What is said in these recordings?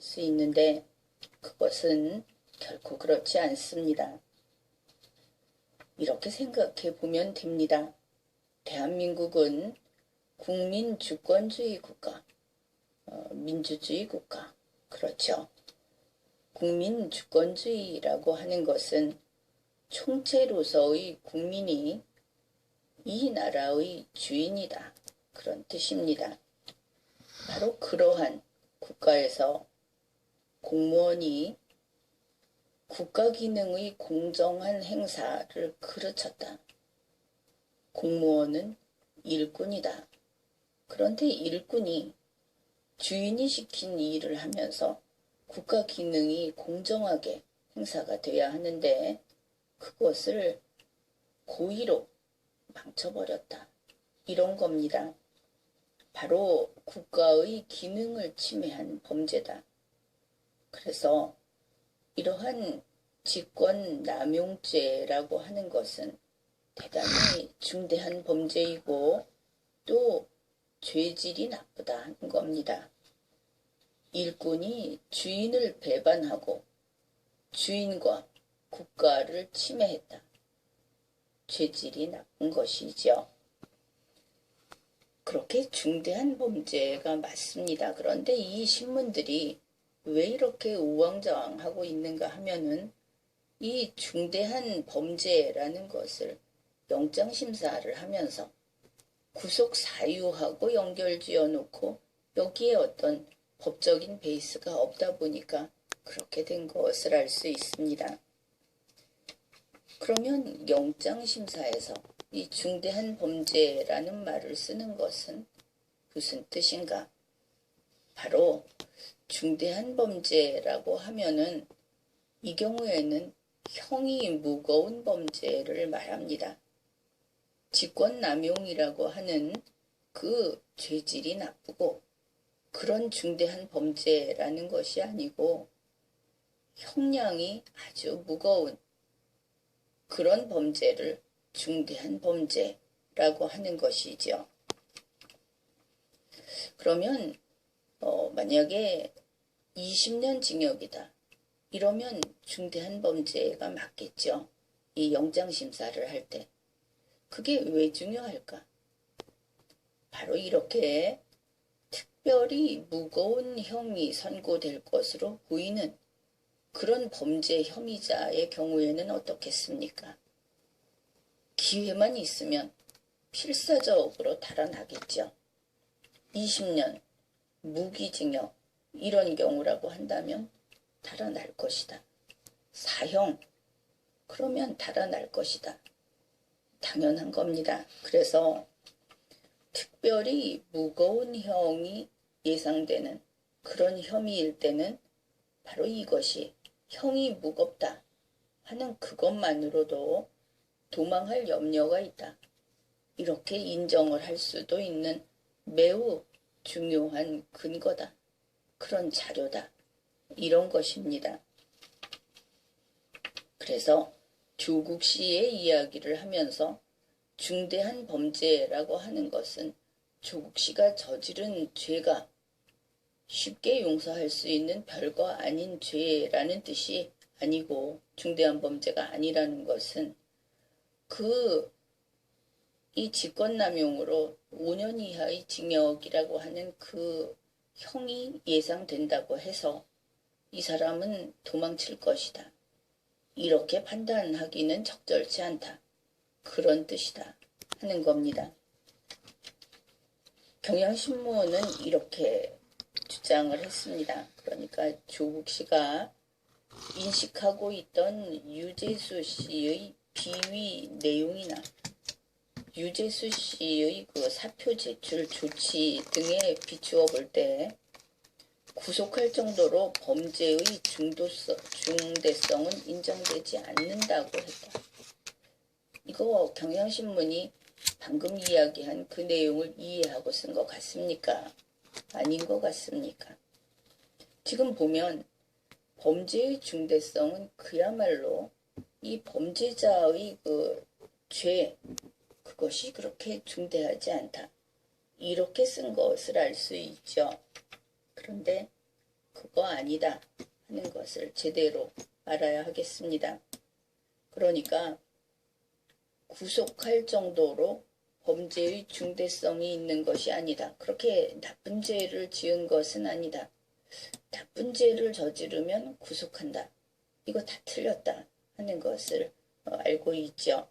수 있는데 그것은 결코 그렇지 않습니다. 이렇게 생각해 보면 됩니다. 대한민국은 국민 주권주의 국가, 민주주의 국가, 그렇죠. 국민 주권주의라고 하는 것은 총체로서의 국민이 이 나라의 주인이다. 그런 뜻입니다. 바로 그러한 국가에서 공무원이 국가 기능의 공정한 행사를 그르쳤다. 공무원은 일꾼이다. 그런데 일꾼이 주인이 시킨 일을 하면서 국가 기능이 공정하게 행사가 돼야 하는데 그것을 고의로 망쳐버렸다. 이런 겁니다. 바로 국가의 기능을 침해한 범죄다. 그래서 이러한 직권남용죄라고 하는 것은 대단히 중대한 범죄이고 또 죄질이 나쁘다는 겁니다. 일꾼이 주인을 배반하고 주인과 국가를 침해했다. 죄질이 나쁜 것이죠. 그렇게 중대한 범죄가 맞습니다. 그런데 이 신문들이 왜 이렇게 우왕좌왕하고 있는가 하면은 이 중대한 범죄라는 것을 영장심사를 하면서 구속 사유하고 연결지어 놓고 여기에 어떤 법적인 베이스가 없다 보니까 그렇게 된 것을 알 수 있습니다. 그러면 영장심사에서 이 중대한 범죄라는 말을 쓰는 것은 무슨 뜻인가? 바로 중대한 범죄라고 하면은 이 경우에는 형이 무거운 범죄를 말합니다. 직권남용이라고 하는 그 죄질이 나쁘고 그런 중대한 범죄라는 것이 아니고 형량이 아주 무거운 그런 범죄를 중대한 범죄라고 하는 것이죠. 그러면 만약에 20년 징역이다. 이러면 중대한 범죄가 맞겠죠. 이 영장심사를 할 때. 그게 왜 중요할까? 바로 이렇게 특별히 무거운 형이 선고될 것으로 보이는 그런 범죄 혐의자의 경우에는 어떻겠습니까? 기회만 있으면 필사적으로 달아나겠죠. 20년, 무기징역 이런 경우라고 한다면 달아날 것이다. 사형, 그러면 달아날 것이다. 당연한 겁니다. 그래서 특별히 무거운 형이 예상되는 그런 혐의일 때는 바로 이것이 형이 무겁다 하는 그것만으로도 도망할 염려가 있다. 이렇게 인정을 할 수도 있는 매우 중요한 근거다. 그런 자료다. 이런 것입니다. 그래서 조국 씨의 이야기를 하면서 중대한 범죄라고 하는 것은 조국 씨가 저지른 죄가 쉽게 용서할 수 있는 별거 아닌 죄라는 뜻이 아니고 중대한 범죄가 아니라는 것은 이 직권남용으로 5년 이하의 징역이라고 하는 그 형이 예상된다고 해서 이 사람은 도망칠 것이다. 이렇게 판단하기는 적절치 않다. 그런 뜻이다 하는 겁니다. 경향신문은 이렇게 주장을 했습니다. 그러니까 조국 씨가 인식하고 있던 유재수 씨의 비위 내용이나 유재수 씨의 그 사표 제출 조치 등에 비추어 볼 때 구속할 정도로 범죄의 중대성은 인정되지 않는다고 했다. 이거 경향신문이 방금 이야기한 그 내용을 이해하고 쓴 것 같습니까? 아닌 것 같습니까? 지금 보면 범죄의 중대성은 그야말로 이 범죄자의 그 죄, 그것이 그렇게 중대하지 않다. 이렇게 쓴 것을 알 수 있죠. 그런데 그거 아니다 하는 것을 제대로 알아야 하겠습니다. 그러니까 구속할 정도로 범죄의 중대성이 있는 것이 아니다. 그렇게 나쁜 죄를 지은 것은 아니다. 나쁜 죄를 저지르면 구속한다. 이거 다 틀렸다 하는 것을 알고 있죠.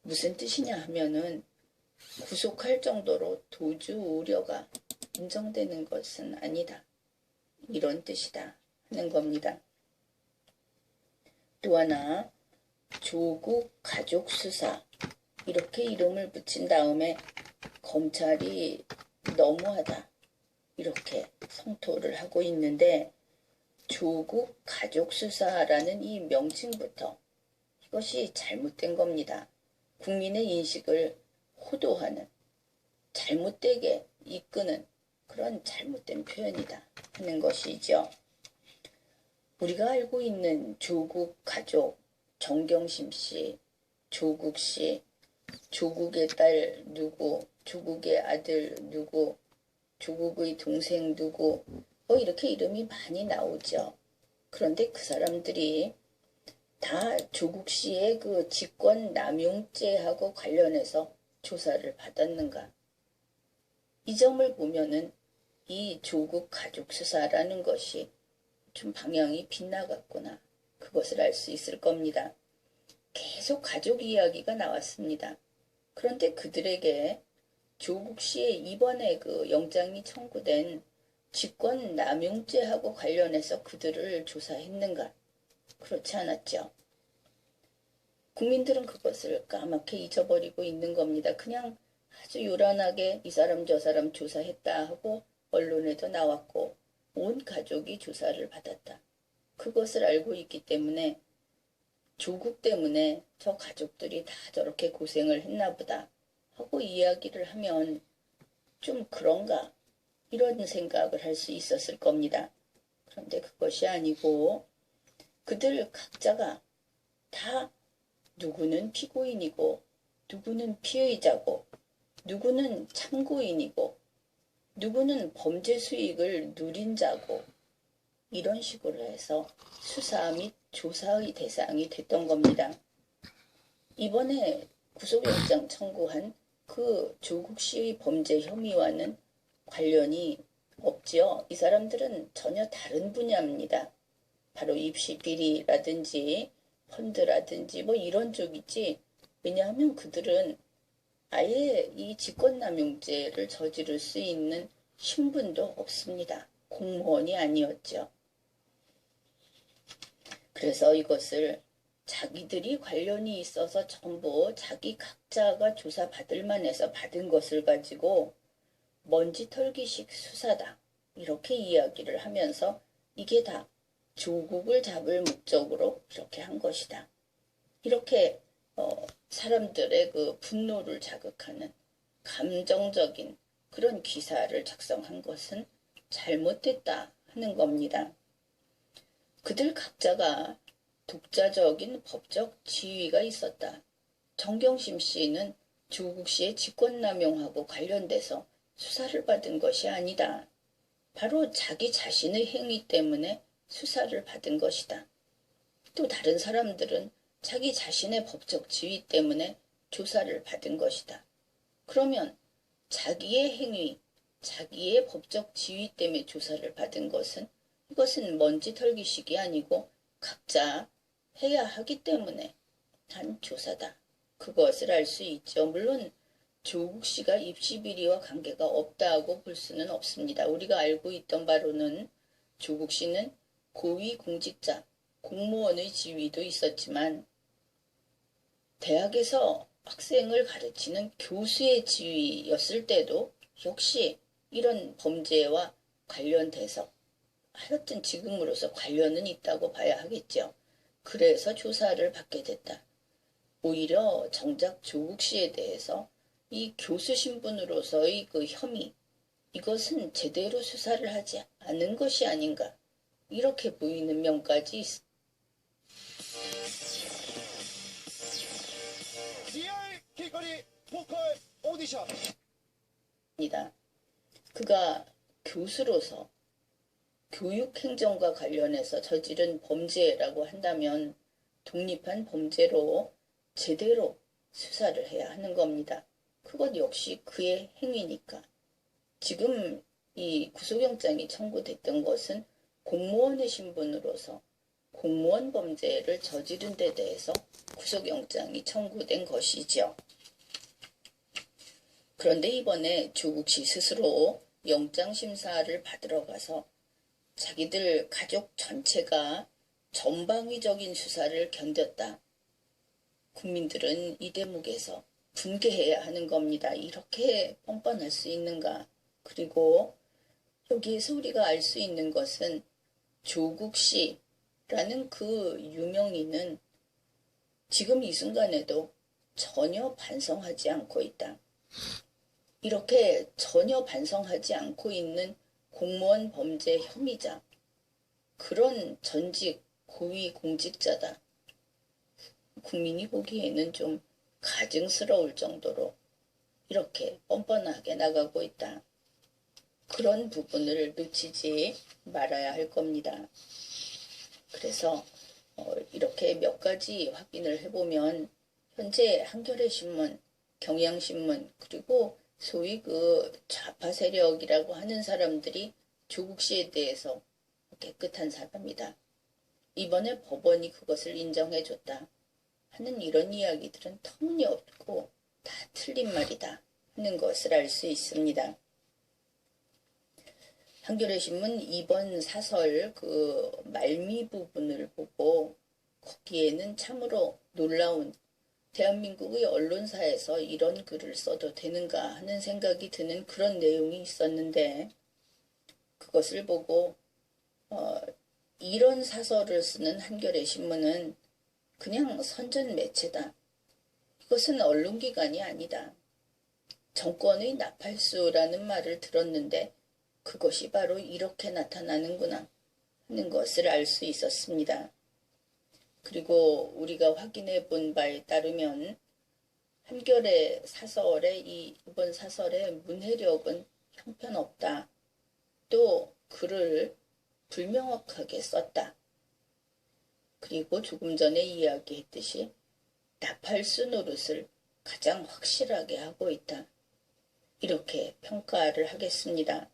무슨 뜻이냐 하면은 구속할 정도로 도주 우려가 인정되는 것은 아니다. 이런 뜻이다 하는 겁니다. 또 하나 조국 가족 수사 이렇게 이름을 붙인 다음에 검찰이 너무하다 이렇게 성토를 하고 있는데 조국 가족 수사라는 이 명칭부터 이것이 잘못된 겁니다. 국민의 인식을 호도하는 잘못되게 이끄는 그런 잘못된 표현이다 하는 것이죠. 우리가 알고 있는 조국 가족, 정경심 씨, 조국 씨, 조국의 딸 누구, 조국의 아들 누구, 조국의 동생 누구, 이렇게 이름이 많이 나오죠. 그런데 그 사람들이 다 조국 씨의 그 직권 남용죄하고 관련해서 조사를 받았는가? 이 점을 보면은 이 조국 가족 수사라는 것이 좀 방향이 빗나갔구나. 그것을 알 수 있을 겁니다. 계속 가족 이야기가 나왔습니다. 그런데 그들에게 조국 씨의 이번에 그 영장이 청구된 직권 남용죄하고 관련해서 그들을 조사했는가? 그렇지 않았죠. 국민들은 그것을 까맣게 잊어버리고 있는 겁니다. 그냥 아주 요란하게 이 사람 저 사람 조사했다 하고 언론에도 나왔고 온 가족이 조사를 받았다. 그것을 알고 있기 때문에 조국 때문에 저 가족들이 다 저렇게 고생을 했나 보다 하고 이야기를 하면 좀 그런가 이런 생각을 할 수 있었을 겁니다. 그런데 그것이 아니고 그들 각자가 다 누구는 피고인이고 누구는 피의자고 누구는 참고인이고 누구는 범죄 수익을 누린 자고 이런 식으로 해서 수사 및 조사의 대상이 됐던 겁니다. 이번에 구속영장 청구한 그 조국 씨의 범죄 혐의와는 관련이 없지요. 이 사람들은 전혀 다른 분야입니다. 바로 입시 비리라든지 펀드라든지 이런 쪽이지. 왜냐하면 그들은 아예 이 직권남용죄를 저지를 수 있는 신분도 없습니다. 공무원이 아니었죠. 그래서 이것을 자기들이 관련이 있어서 전부 자기 각자가 조사받을 만해서 받은 것을 가지고 먼지털기식 수사다. 이렇게 이야기를 하면서 이게 다 조국을 잡을 목적으로 이렇게 한 것이다. 이렇게 사람들의 그 분노를 자극하는 감정적인 그런 기사를 작성한 것은 잘못됐다 하는 겁니다. 그들 각자가 독자적인 법적 지위가 있었다. 정경심 씨는 조국 씨의 직권남용하고 관련돼서 수사를 받은 것이 아니다. 바로 자기 자신의 행위 때문에 수사를 받은 것이다. 또 다른 사람들은 자기 자신의 법적 지위 때문에 조사를 받은 것이다. 그러면 자기의 행위, 자기의 법적 지위 때문에 조사를 받은 것은 이것은 먼지털기식이 아니고 각자 해야 하기 때문에 한 조사다. 그것을 알 수 있죠. 물론 조국 씨가 입시 비리와 관계가 없다고 볼 수는 없습니다. 우리가 알고 있던 바로는 조국 씨는 고위공직자, 공무원의 지위도 있었지만 대학에서 학생을 가르치는 교수의 지위였을 때도 역시 이런 범죄와 관련돼서 하여튼 지금으로서 관련은 있다고 봐야 하겠죠. 그래서 조사를 받게 됐다. 오히려 정작 조국 씨에 대해서 이 교수 신분으로서의 그 혐의, 이것은 제대로 수사를 하지 않은 것이 아닌가 이렇게 보이는 면까지 있습니다. 리얼 길거리 보컬 오디션. 그가 교수로서 교육행정과 관련해서 저지른 범죄라고 한다면 독립한 범죄로 제대로 수사를 해야 하는 겁니다. 그것 역시 그의 행위니까. 지금 이 구속영장이 청구됐던 것은 공무원의 신분으로서 공무원 범죄를 저지른 데 대해서 구속영장이 청구된 것이죠. 그런데 이번에 조국 씨 스스로 영장심사를 받으러 가서 자기들 가족 전체가 전방위적인 수사를 견뎠다. 국민들은 이 대목에서 분개해야 하는 겁니다. 이렇게 뻔뻔할 수 있는가. 그리고 여기에서 우리가 알 수 있는 것은 조국 씨라는 그 유명인은 지금 이 순간에도 전혀 반성하지 않고 있다. 이렇게 전혀 반성하지 않고 있는 공무원 범죄 혐의자, 그런 전직 고위 공직자다. 국민이 보기에는 좀 가증스러울 정도로 이렇게 뻔뻔하게 나가고 있다. 그런 부분을 놓치지 말아야 할 겁니다. 그래서 이렇게 몇 가지 확인을 해보면 현재 한겨레신문, 경향신문, 그리고 소위 그 좌파 세력이라고 하는 사람들이 조국 씨에 대해서 깨끗한 사람이다. 이번에 법원이 그것을 인정해줬다 하는 이런 이야기들은 터무니없고 다 틀린 말이다 하는 것을 알 수 있습니다. 한겨레신문 이번 사설 그 말미 부분을 보고 거기에는 참으로 놀라운, 대한민국의 언론사에서 이런 글을 써도 되는가 하는 생각이 드는 그런 내용이 있었는데, 그것을 보고 이런 사설을 쓰는 한겨레신문은 그냥 선전 매체다. 이것은 언론기관이 아니다. 정권의 나팔수라는 말을 들었는데 그것이 바로 이렇게 나타나는구나 하는 것을 알 수 있었습니다. 그리고 우리가 확인해 본 바에 따르면 한겨레 사설의 이번 사설의 문해력은 형편없다. 또 글을 불명확하게 썼다. 그리고 조금 전에 이야기했듯이 나팔수 노릇을 가장 확실하게 하고 있다. 이렇게 평가를 하겠습니다.